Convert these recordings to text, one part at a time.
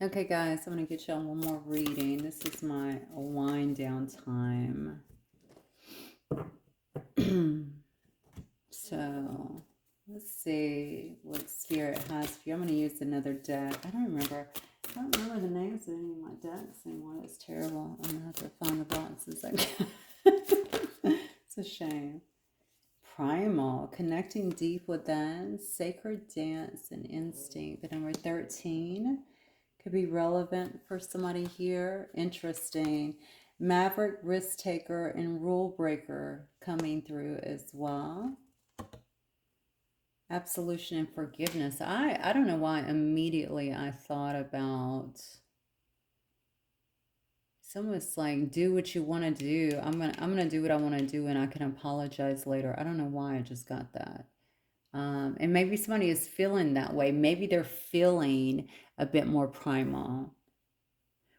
Okay, guys, I'm going to get you on one more reading. This is my wind down time. So, let's see what Spirit has for you. I'm going to use another deck. I don't remember the names of any of my decks anymore. That's terrible. I'm going to have to find the boxes. It's a shame. Primal, connecting deep within, sacred dance and instinct. The number 13 could be relevant for somebody here. Interesting. Maverick, risk taker, and rule breaker coming through as well. Absolution and forgiveness. I don't know why immediately I thought about, it's almost like do what you want to do. I'm gonna do what I want to do, and I can apologize later. I don't know why I just got that. And maybe somebody is feeling that way. Maybe they're feeling a bit more primal.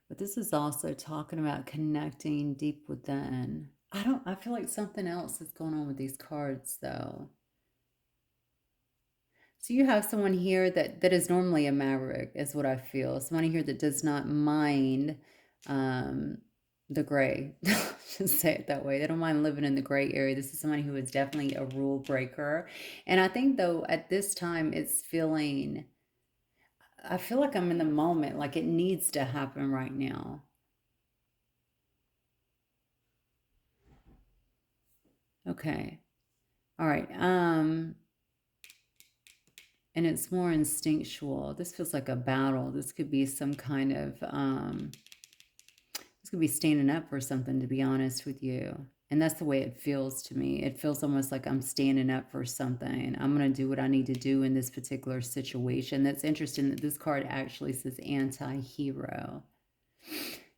But this is also talking about connecting deep within. I feel like something else is going on with these cards though. So you have someone here that is normally a maverick, is what I feel. Someone here that does not mind the gray. Just say it that way. They don't mind living in the gray area. This is somebody who is definitely a rule breaker. And I think though at this time it's feeling, I feel like I'm in the moment, like it needs to happen right now. Okay. All right. And it's more instinctual. This feels like a battle. This could be some kind of this could be standing up for something, to be honest with you. And that's the way it feels to me. It feels almost like I'm standing up for something. I'm going to do what I need to do in this particular situation. That's interesting that this card actually says anti-hero.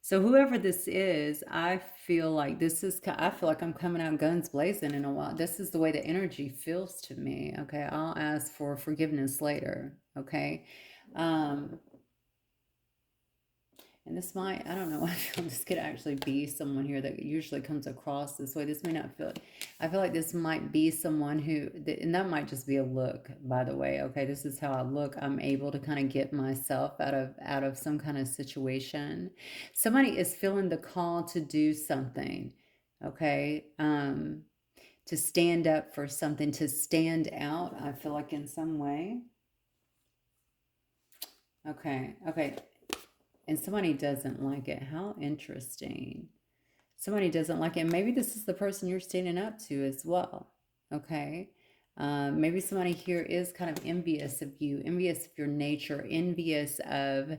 So whoever this is, I feel like I feel like I'm coming out guns blazing in a while. This is the way the energy feels to me. Okay. I'll ask for forgiveness later. Okay. Um, and this might, I don't know, I feel this could actually be someone here that usually comes across this way. This may not feel, I feel like this might be someone who, and that might just be a look, by the way. Okay, this is how I look. I'm able to kind of get myself out of some kind of situation. Somebody is feeling the call to do something, okay? To stand up for something, to stand out, I feel like in some way. Okay. And somebody doesn't like it. How interesting. Somebody doesn't like it. Maybe this is the person you're standing up to as well. Okay. Maybe somebody here is kind of envious of you, envious of your nature, envious of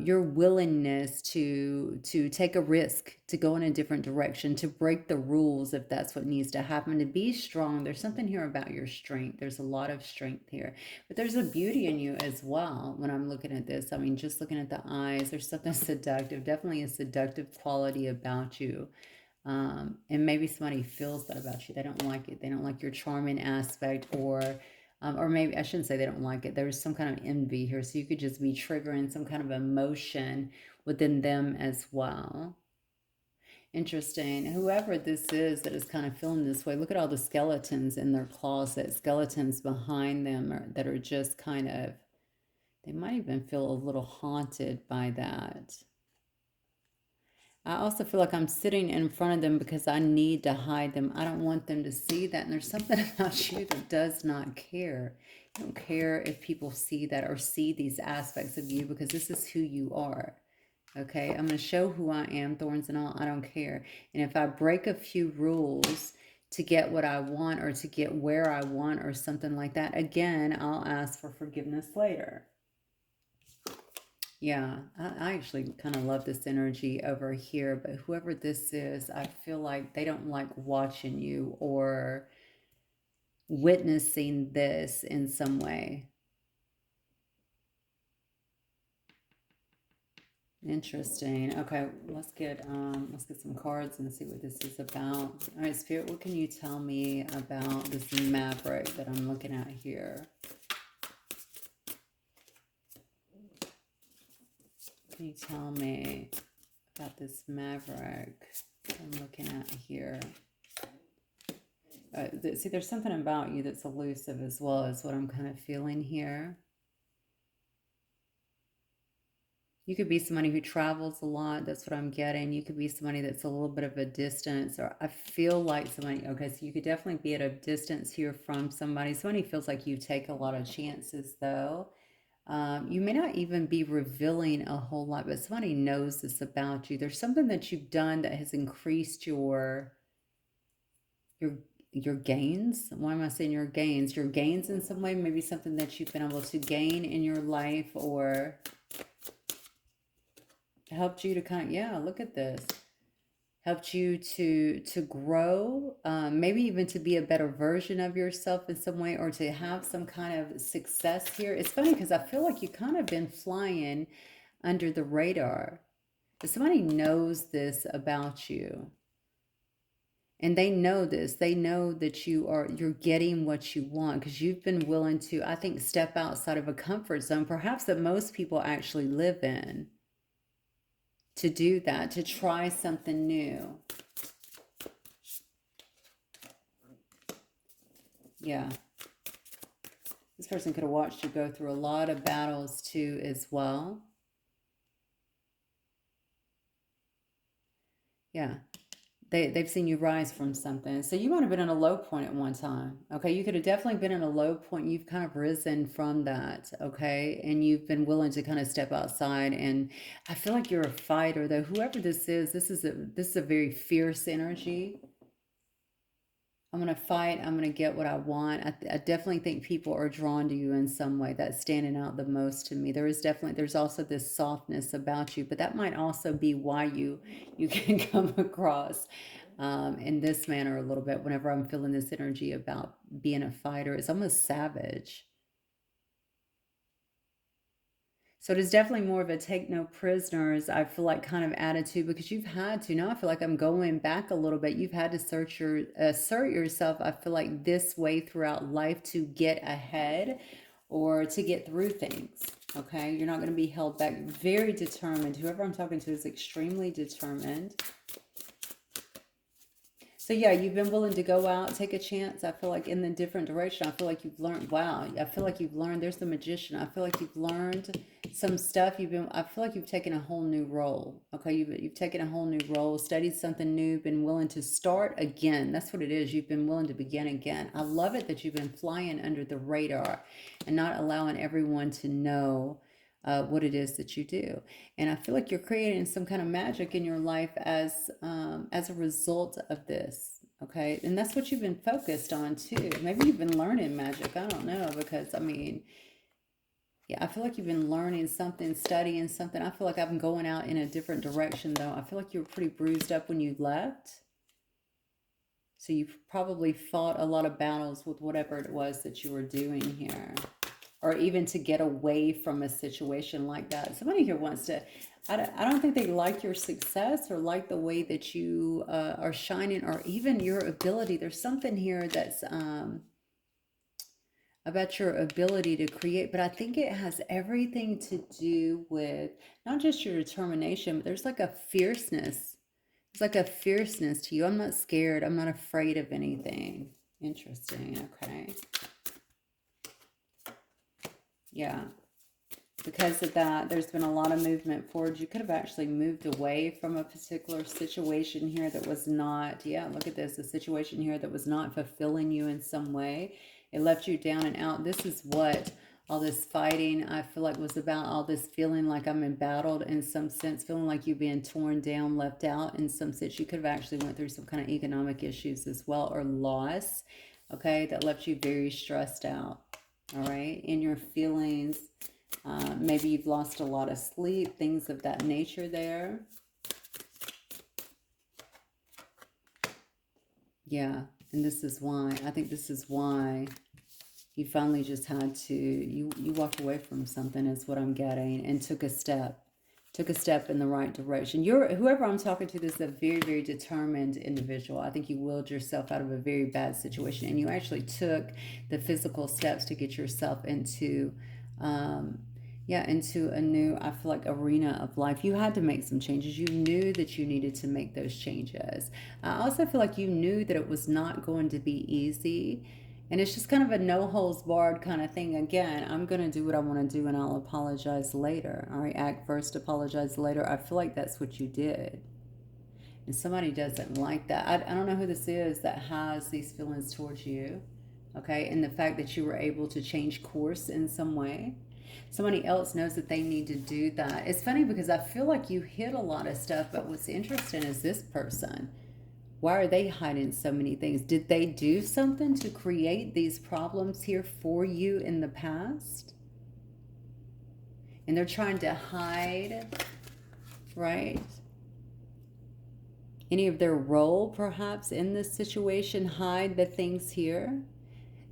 your willingness to take a risk, to go in a different direction, to break the rules if that's what needs to happen, to be strong. There's something here about your strength. There's a lot of strength here, but there's a beauty in you as well. When I'm looking at this, I mean, just looking at the eyes, there's something seductive, definitely a seductive quality about you. And maybe somebody feels that about you. They don't like it. They don't like your charming aspect, or maybe I shouldn't say they don't like it. There's some kind of envy here. So you could just be triggering some kind of emotion within them as well. Interesting. Whoever this is that is kind of feeling this way, look at all the skeletons in their closet, skeletons behind them that are just kind of, they might even feel a little haunted by that. I also feel like I'm sitting in front of them because I need to hide them. I don't want them to see that. And there's something about you that does not care. You don't care if people see that or see these aspects of you because this is who you are. Okay, I'm going to show who I am, thorns and all. I don't care. And if I break a few rules to get what I want or to get where I want or something like that, again, I'll ask for forgiveness later. Yeah, I actually kind of love this energy over here, but whoever this is, I feel like they don't like watching you or witnessing this in some way. Interesting. Okay, let's get some cards and see what this is about. All right, Spirit, what can you tell me about this Maverick that I'm looking at here? Can you tell me about this Maverick I'm looking at here? See, there's something about you that's elusive, as well as what I'm kind of feeling here. You could be somebody who travels a lot. That's what I'm getting. You could be somebody that's a little bit of a distance, or I feel like somebody, okay, so you could definitely be at a distance here from somebody. Somebody feels like you take a lot of chances, though. You may not even be revealing a whole lot, but somebody knows this about you. There's something that you've done that has increased your your gains. Why am I saying your gains? Your gains in some way, maybe something that you've been able to gain in your life, or helped you to kind of, yeah, look at this. Helped you to grow, maybe even to be a better version of yourself in some way, or to have some kind of success here. It's funny because I feel like you kind of been flying under the radar, but somebody knows this about you. And they know this. They know that you're getting what you want because you've been willing to, I think, step outside of a comfort zone, perhaps that most people actually live in, to do that, to try something new. Yeah. This person could have watched you go through a lot of battles too as well. Yeah. They've seen you rise from something. So you might have been in a low point at one time. Okay. You could have definitely been in a low point. You've kind of risen from that. Okay. And you've been willing to kind of step outside. And I feel like you're a fighter though. Whoever this is a very fierce energy. I'm going to fight. I'm going to get what I want. I definitely think people are drawn to you in some way. That's standing out the most to me. There's also this softness about you, but that might also be why you can come across in this manner a little bit. Whenever I'm feeling this energy about being a fighter, it's almost savage. So it is definitely more of a take no prisoners, I feel like, kind of attitude, because you've had to. Now I feel like I'm going back a little bit. You've had to assert yourself, I feel like, this way throughout life to get ahead or to get through things. Okay. You're not going to be held back. Very determined. Whoever I'm talking to is extremely determined. So yeah, you've been willing to go out, take a chance. I feel like in the different direction. I feel like you've learned. Wow, I feel like you've learned. There's the magician. I feel like you've learned some stuff. I feel like you've taken a whole new role. Okay, you've taken a whole new role, studied something new, been willing to start again. That's what it is. You've been willing to begin again. I love it that you've been flying under the radar and not allowing everyone to know what it is that you do. And I feel like you're creating some kind of magic in your life as a result of this. Okay. And that's what you've been focused on too. Maybe you've been learning magic. I don't know, because I mean, yeah, I feel like you've been learning something, studying something. I feel like I'm going out in a different direction though. I feel like you were pretty bruised up when you left. So you've probably fought a lot of battles with whatever it was that you were doing here, or even to get away from a situation like that. Somebody here wants to, I don't think they like your success or like the way that you are shining, or even your ability. There's something here that's about your ability to create, but I think it has everything to do with not just your determination, but there's like a fierceness. It's like a fierceness to you. I'm not scared. I'm not afraid of anything. Interesting. Okay. Yeah. Because of that, there's been a lot of movement forward. You could have actually moved away from a particular situation here that was not, yeah, look at this, a situation here that was not fulfilling you in some way. It left you down and out. This is what all this fighting, I feel like, was about. All this feeling like I'm embattled in some sense, feeling like you being torn down, left out in some sense. You could have actually went through some kind of economic issues as well, or loss, okay, that left you very stressed out, all right, in your feelings. Maybe you've lost a lot of sleep, things of that nature there. Yeah, and this is why, I think this is why you finally just had to, you walked away from something is what I'm getting, and took a step in the right direction. Whoever I'm talking to, this is a very, very determined individual. I think you willed yourself out of a very bad situation, and you actually took the physical steps to get yourself into into a new, I feel like, arena of life. You had to make some changes. You knew that you needed to make those changes. I also feel like you knew that it was not going to be easy. And it's just kind of a no holds barred kind of thing. Again, I'm going to do what I want to do and I'll apologize later. All right, act first, apologize later. I feel like that's what you did. And somebody doesn't like that. I don't know who this is that has these feelings towards you. Okay, and the fact that you were able to change course in some way. Somebody else knows that they need to do that. It's funny because I feel like you hid a lot of stuff, but what's interesting is this person. Why are they hiding so many things? Did they do something to create these problems here for you in the past? And they're trying to hide, right? Any of their role perhaps in this situation, hide the things here.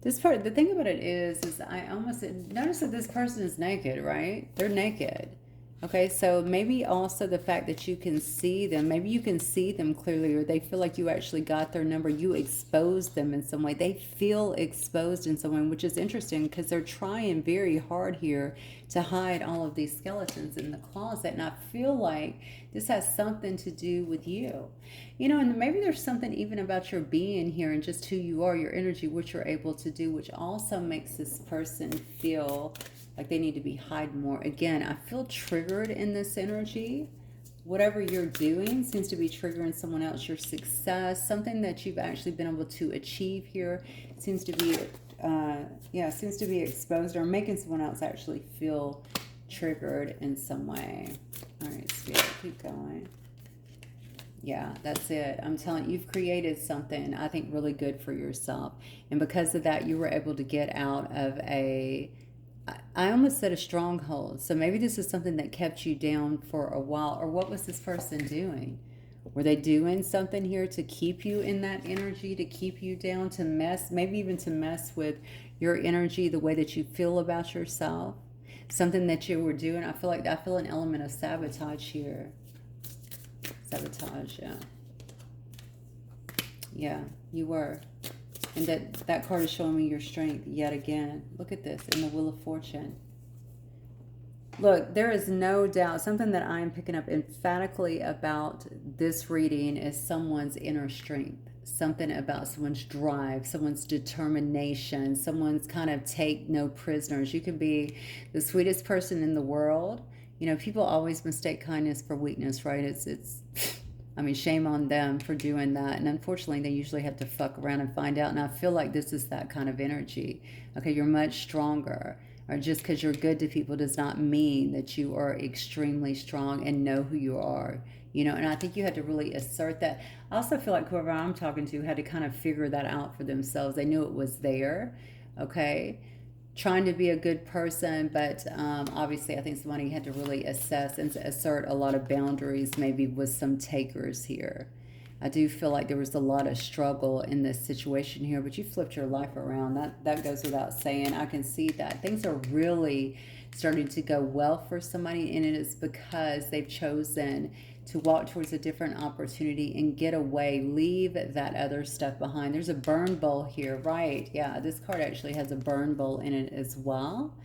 This part, the thing about it is I almost notice that this person is naked, right? They're naked. Okay, so maybe also the fact that you can see them, maybe you can see them clearly, or they feel like you actually got their number, you exposed them in some way. They feel exposed in some way, which is interesting because they're trying very hard here to hide all of these skeletons in the closet. And I feel like this has something to do with you. You know, and maybe there's something even about your being here and just who you are, your energy, what you're able to do, which also makes this person feel like they need to be hide more. Again, I feel triggered in this energy. Whatever you're doing seems to be triggering someone else. Your success, something that you've actually been able to achieve here, seems to be, seems to be exposed or making someone else actually feel triggered in some way. All right, Spirit, keep going. Yeah, that's it. I'm telling you, you've created something, I think, really good for yourself. And because of that, you were able to get out of I almost said a stronghold. So maybe this is something that kept you down for a while. Or what was this person doing? Were they doing something here to keep you in that energy, to keep you down, to mess, maybe even to mess with your energy, the way that you feel about yourself? Something that you were doing. I feel an element of sabotage here. Sabotage, yeah. Yeah, you were. And that card is showing me your strength yet again. Look at this in the Wheel of Fortune. Look, there is no doubt, something that I'm picking up emphatically about this reading is someone's inner strength. Something about someone's drive, someone's determination, someone's kind of take no prisoners. You can be the sweetest person in the world. You know, people always mistake kindness for weakness, right? It's I mean, shame on them for doing that. And unfortunately, they usually have to fuck around and find out. And I feel like this is that kind of energy. Okay, you're much stronger. Or just because you're good to people does not mean that you are extremely strong and know who you are. You know, and I think you had to really assert that. I also feel like whoever I'm talking to had to kind of figure that out for themselves. They knew it was there. Okay, trying to be a good person, but obviously I think somebody had to really assess and assert a lot of boundaries, maybe with some takers here. I do feel like there was a lot of struggle in this situation here, but you flipped your life around. That goes without saying. I can see that things are really starting to go well for somebody, and it is because they've chosen to walk towards a different opportunity and get away, leave that other stuff behind. There's a burn bowl here, right? Yeah, this card actually has a burn bowl in it as well.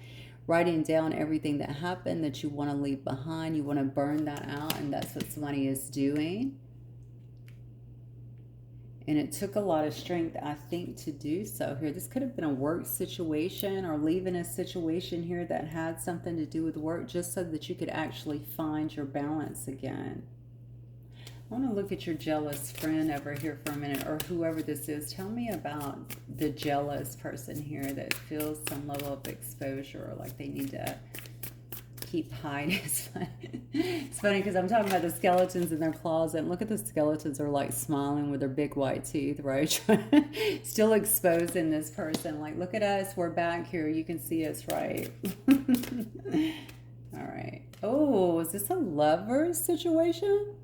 Writing down everything that happened that you want to leave behind. You want to burn that out, and that's what somebody is doing. And it took a lot of strength, I think, to do so here. This could have been a work situation or leaving a situation here that had something to do with work just so that you could actually find your balance again. I want to look at your jealous friend over here for a minute, or whoever this is. Tell me about the jealous person here that feels some level of exposure, or like they need to keep hiding. It's funny because I'm talking about the skeletons in their closet. And look at the skeletons are like smiling with their big white teeth, right? Still exposing this person. Like, look at us. We're back here. You can see us, right? All right. Oh, is this a lover's situation?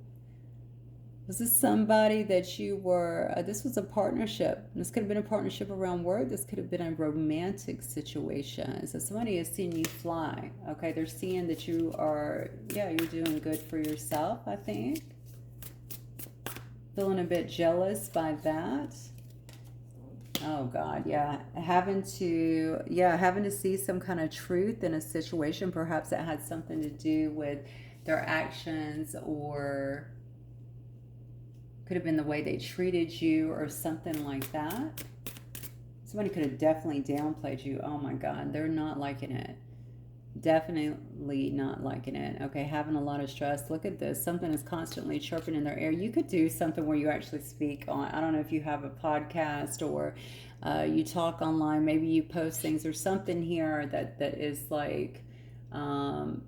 Was this somebody that you were, this was a partnership. This could have been a partnership around work. This could have been a romantic situation. So somebody is seeing you fly. Okay, they're seeing that you are, yeah, you're doing good for yourself, I think. Feeling a bit jealous by that. Oh God, yeah. Having to see some kind of truth in a situation. Perhaps it had something to do with their actions, or could have been the way they treated you or something like that. Somebody could have definitely downplayed you. Oh my God, they're not liking it. Definitely not liking it. Okay, having a lot of stress. Look at this. Something is constantly chirping in their ear. You could do something where you actually speak on, I don't know if you have a podcast or you talk online. Maybe you post things or something here that is like in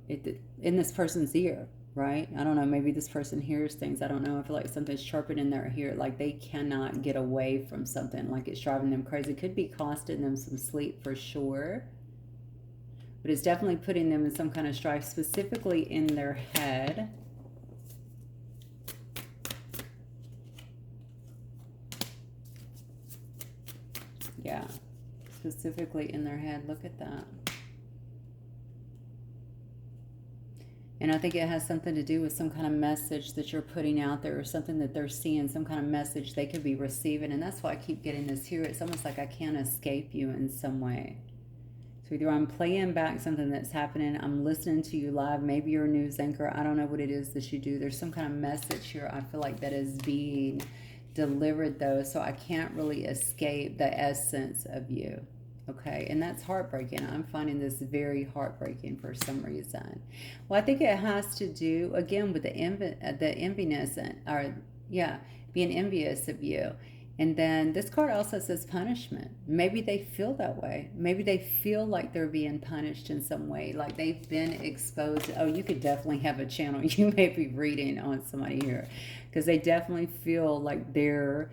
this person's ear, right? I don't know. Maybe this person hears things. I don't know. I feel like something's chirping in their ear. Like they cannot get away from something. Like it's driving them crazy. It could be costing them some sleep for sure, but it's definitely putting them in some kind of strife, specifically in their head. Yeah, specifically in their head. Look at that. And I think it has something to do with some kind of message that you're putting out there or something that they're seeing, some kind of message they could be receiving. And that's why I keep getting this here. It's almost like I can't escape you in some way. So either I'm playing back something that's happening, I'm listening to you live, maybe you're a news anchor, I don't know what it is that you do. There's some kind of message here I feel like that is being delivered though, so I can't really escape the essence of you. Okay, and that's heartbreaking. I'm finding this very heartbreaking for some reason. Well, I think it has to do again with the enviness, or yeah, being envious of you. And then this card also says punishment. Maybe they feel that way. Maybe they feel like they're being punished in some way, like they've been exposed. Oh, you could definitely have a channel you may be reading on somebody here, because they definitely feel like they're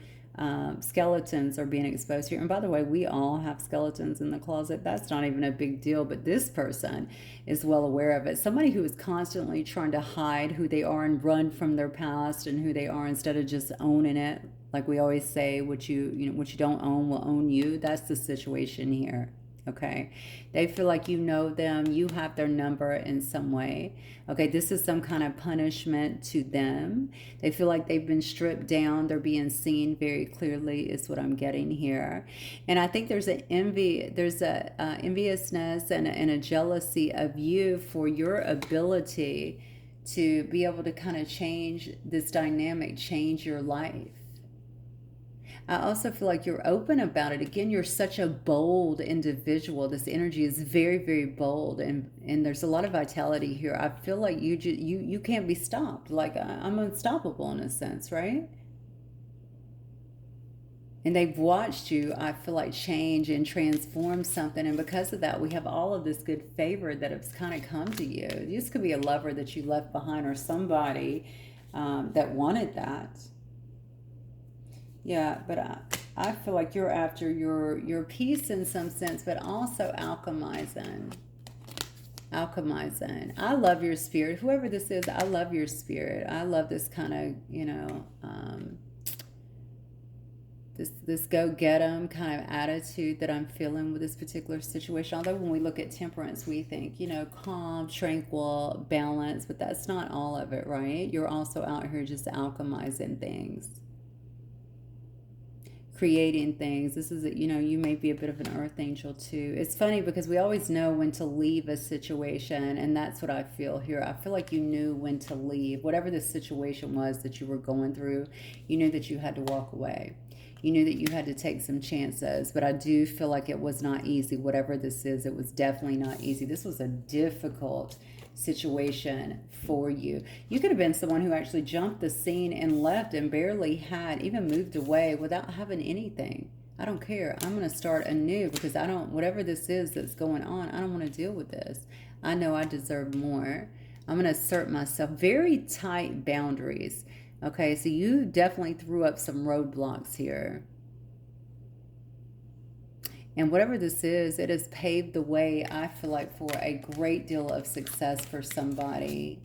skeletons are being exposed here. And by the way, we all have skeletons in the closet. That's not even a big deal, but this person is well aware of it. Somebody who is constantly trying to hide who they are and run from their past and who they are instead of just owning it. Like we always say, what what you don't own will own you. That's the situation here. Okay, they feel like you know them, you have their number in some way. Okay, this is some kind of punishment to them. They feel like they've been stripped down, they're being seen very clearly is what I'm getting here. And I think there's a enviousness and a jealousy of you for your ability to be able to kind of change this dynamic, change your life. I also feel like you're open about it. Again, you're such a bold individual. This energy is very, very bold, and there's a lot of vitality here. I feel like you can't be stopped. Like I'm unstoppable in a sense, right? And they've watched you, I feel like, change and transform something. And because of that, we have all of this good favor that has kind of come to you. This could be a lover that you left behind or somebody that wanted that. Yeah, but I feel like you're after your peace in some sense, but also alchemizing. Alchemizing. I love your spirit. Whoever this is, I love your spirit. I love this kind of, this go get 'em kind of attitude that I'm feeling with this particular situation. Although when we look at temperance, we think, calm, tranquil, balance, but that's not all of it, right? You're also out here just alchemizing things, creating things. This is, you may be a bit of an earth angel too. It's funny because we always know when to leave a situation, and that's what I feel here. I feel like you knew when to leave. Whatever the situation was that you were going through, you knew that you had to walk away. You knew that you had to take some chances, but I do feel like it was not easy. Whatever this is, it was definitely not easy. This was a difficult situation for you. You could have been someone who actually jumped the scene and left and barely had even moved away without having anything. I don't care. I'm going to start anew because whatever this is that's going on, I don't want to deal with this. I know I deserve more. I'm going to assert myself. Very tight boundaries. Okay, so you definitely threw up some roadblocks here. And whatever this is, it has paved the way, I feel like, for a great deal of success for somebody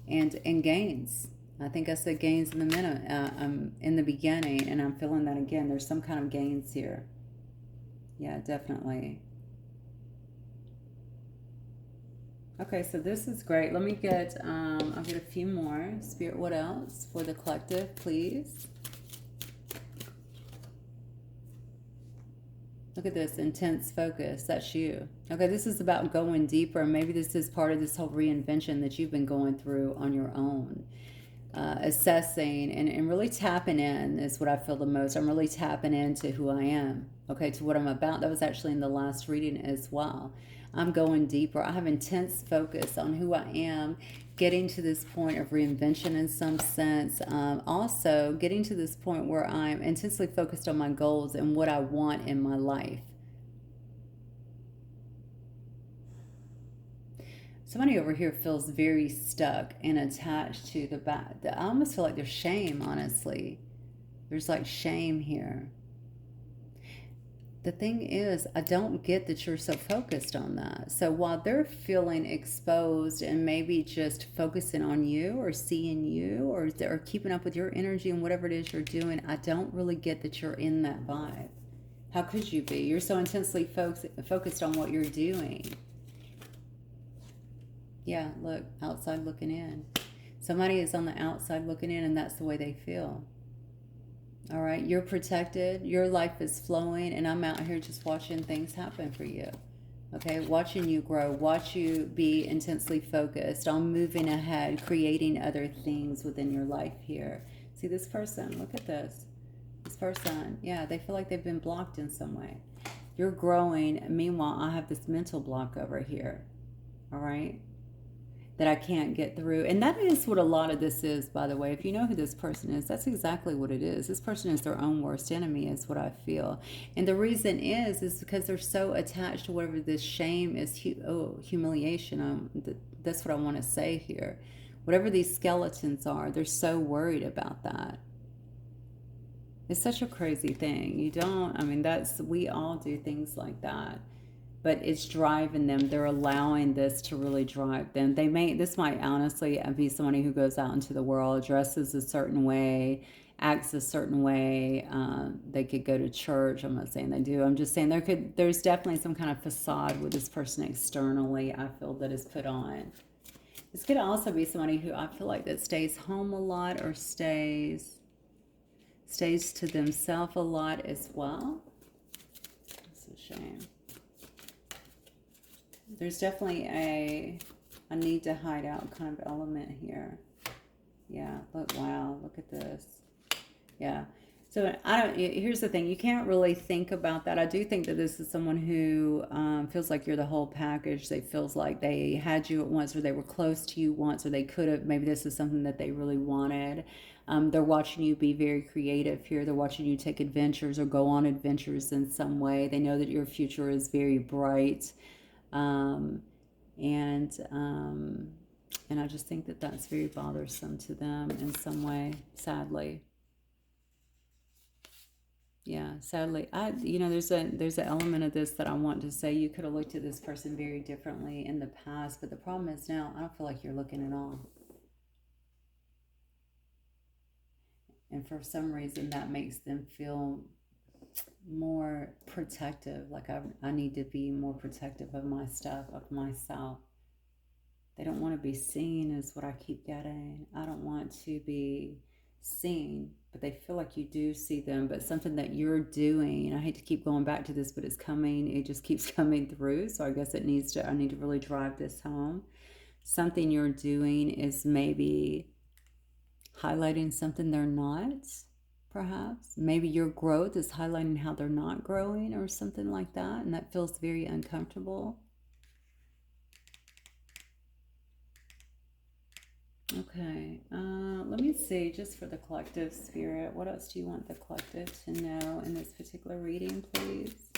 and gains. I think I said gains in the minute, in the beginning, and I'm feeling that again. There's some kind of gains here. Yeah, definitely. Okay, so this is great. Let me get, I'll get a few more. Spirit, what else for the collective, please? Look at this, intense focus. That's you. Okay, this is about going deeper. Maybe this is part of this whole reinvention that you've been going through on your own. assessing and really tapping in is what I feel the most. I'm really tapping into who I am, okay, to what I'm about. That was actually in the last reading as well. I'm going deeper. I have intense focus on who I am, getting to this point of reinvention in some sense. Also, getting to this point where I'm intensely focused on my goals and what I want in my life. Somebody over here feels very stuck and attached to the back. I almost feel like there's shame, honestly. There's like shame here. The thing is, I don't get that you're so focused on that. So while they're feeling exposed and maybe just focusing on you or seeing you or keeping up with your energy and whatever it is you're doing, I don't really get that you're in that vibe. How could you be? You're so intensely focused on what you're doing. Yeah, look, outside looking in. Somebody is on the outside looking in, and that's the way they feel. All right, you're protected, your life is flowing, and I'm out here just watching things happen for you. Okay, watching you grow, watch you be intensely focused on moving ahead, creating other things within your life here. See this person, look at this. This person, yeah, they feel like they've been blocked in some way. You're growing. Meanwhile, I have this mental block over here. All right, that I can't get through. And that is what a lot of this is, by the way. If you know who this person is, that's exactly what it is. This person is their own worst enemy, is what I feel. And the reason is because they're so attached to whatever this shame is, humiliation. That's what I want to say here. Whatever these skeletons are, they're so worried about that. It's such a crazy thing. You don't, I mean, we all do things like that, but it's driving them. They're allowing this to really drive them. This might honestly be somebody who goes out into the world, dresses a certain way, acts a certain way. They could go to church. I'm not saying they do. I'm just saying there's definitely some kind of facade with this person externally, I feel, that is put on. This could also be somebody who I feel like that stays home a lot or stays to themselves a lot as well. It's a shame. There's definitely a need to hide out kind of element here. Yeah, look, wow, look at this. Yeah. So here's the thing, you can't really think about that. I do think that this is someone who feels like you're the whole package. They feels like they had you at once, or they were close to you once, or they could have, maybe this is something that they really wanted. They're watching you be very creative here. They're watching you take adventures or go on adventures in some way. They know that your future is very bright. Um, and I just think that that's very bothersome to them in some way, sadly. Yeah, sadly, there's an element of this that I want to say. You could have looked at this person very differently in the past, but the problem is now I don't feel like you're looking at all. And for some reason, that makes them feel more protective. Like I need to be more protective of my stuff, of myself. They don't want to be seen, is what I keep getting. I don't want to be seen, but they feel like you do see them. But something that you're doing, I hate to keep going back to this, but it just keeps coming through. So I guess I need to really drive this home. Something you're doing is maybe highlighting something they're not, perhaps. Maybe your growth is highlighting how they're not growing or something like that. And that feels very uncomfortable. Okay, let me see, just for the collective spirit, what else do you want the collective to know in this particular reading, please?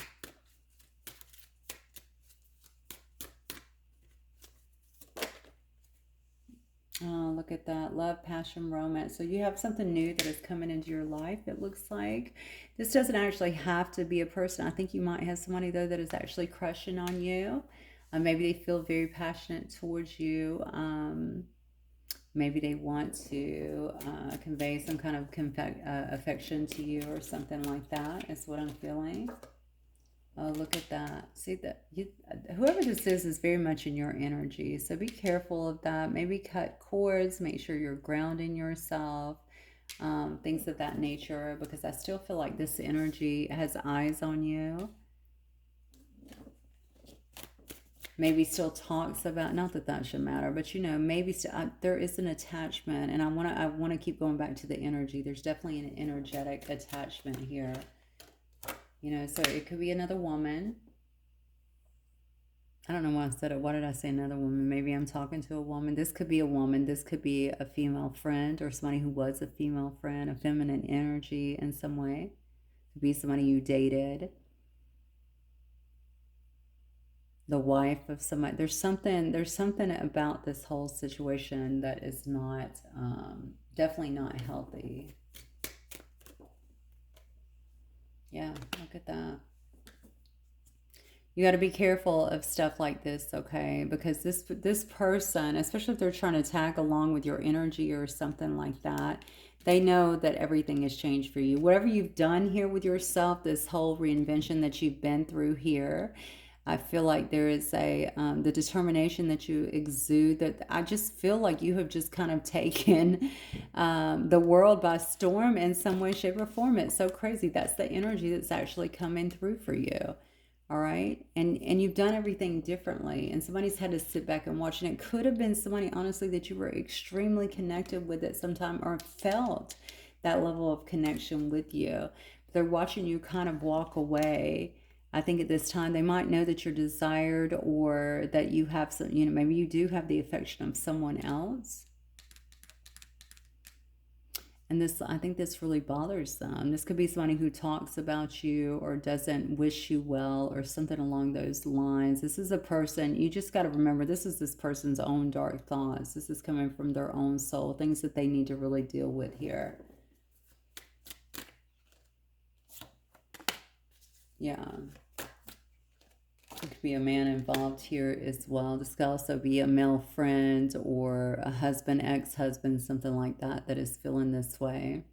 Oh, look at that. Love, passion, romance. So you have something new that is coming into your life, it looks like. This doesn't actually have to be a person. I think you might have somebody, though, that is actually crushing on you. Maybe they feel very passionate towards you. Maybe they want to convey some kind of affection to you or something like that, is what I'm feeling. Oh, look at that. See that whoever this is very much in your energy. So be careful of that. Maybe cut cords, make sure you're grounding yourself, things of that nature, because I still feel like this energy has eyes on you. maybe still talks about, not that that should matter, but you know, maybe still, there is an attachment, and I want to keep going back to the energy. There's definitely an energetic attachment here. You know, so it could be another woman. I don't know why I said it. Why did I say another woman? Maybe I'm talking to a woman. This could be a woman. This could be a female friend or somebody who was a female friend, a feminine energy in some way. It could be somebody you dated, the wife of somebody. There's something about this whole situation that is not, definitely not healthy. Yeah, look at that. You got to be careful of stuff like this, okay? Because this person, especially if they're trying to tag along with your energy or something like that, they know that everything has changed for you. Whatever you've done here with yourself, this whole reinvention that you've been through here, I feel like there is the determination that you exude, that I just feel like you have just kind of taken the world by storm in some way, shape, or form. It's so crazy. That's the energy that's actually coming through for you. All right. And you've done everything differently. And somebody's had to sit back and watch. And it could have been somebody, honestly, that you were extremely connected with at some time or felt that level of connection with you. They're watching you kind of walk away. I think at this time they might know that you're desired, or that you have some, you know, maybe you do have the affection of someone else. And this, I think this really bothers them. This could be somebody who talks about you or doesn't wish you well or something along those lines. This is a person, you just got to remember, this is this person's own dark thoughts. This is coming from their own soul, things that they need to really deal with here. Yeah. It could be a man involved here as well. This could also be a male friend or a husband, ex-husband, something like that, that is feeling this way.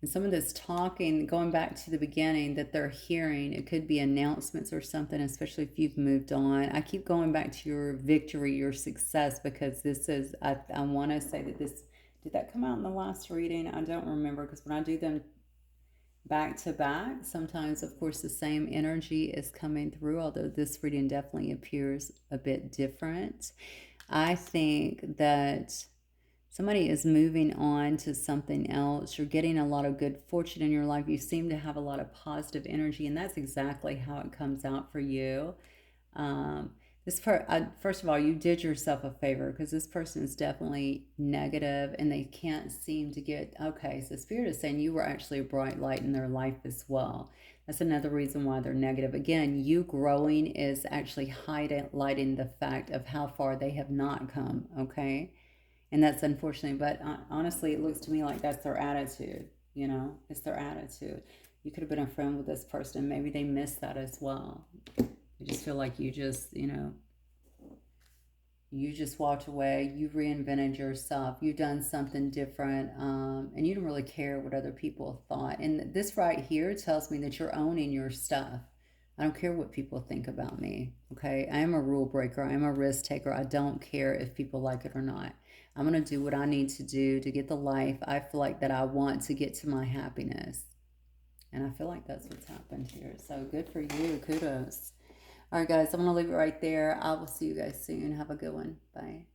And some of this talking, going back to the beginning, that they're hearing, it could be announcements or something, especially if you've moved on. I keep going back to your victory, your success, because this is, I want to say that this, did that come out in the last reading? I don't remember, because when I do them back to back, sometimes, of course, the same energy is coming through, although this reading definitely appears a bit different. I think that somebody is moving on to something else. You're getting a lot of good fortune in your life. You seem to have a lot of positive energy, and that's exactly how it comes out for you. Um, first of all, you did yourself a favor, because this person is definitely negative and they can't seem to get. Okay, so Spirit is saying you were actually a bright light in their life as well. That's another reason why they're negative. Again, you growing is actually highlighting the fact of how far they have not come. Okay, and that's unfortunate, but honestly, it looks to me like that's their attitude. You know, it's their attitude. You could have been a friend with this person. Maybe they missed that as well. I just feel like you just walked away. You reinvented yourself. You've done something different, and you don't really care what other people thought. And this right here tells me that you're owning your stuff. I don't care what people think about me. Okay, I am a rule breaker. I am a risk taker. I don't care if people like it or not. I'm gonna do what I need to do to get the life I feel like that I want to get to my happiness. And I feel like that's what's happened here. So good for you. Kudos. All right, guys, I'm going to leave it right there. I will see you guys soon. Have a good one. Bye.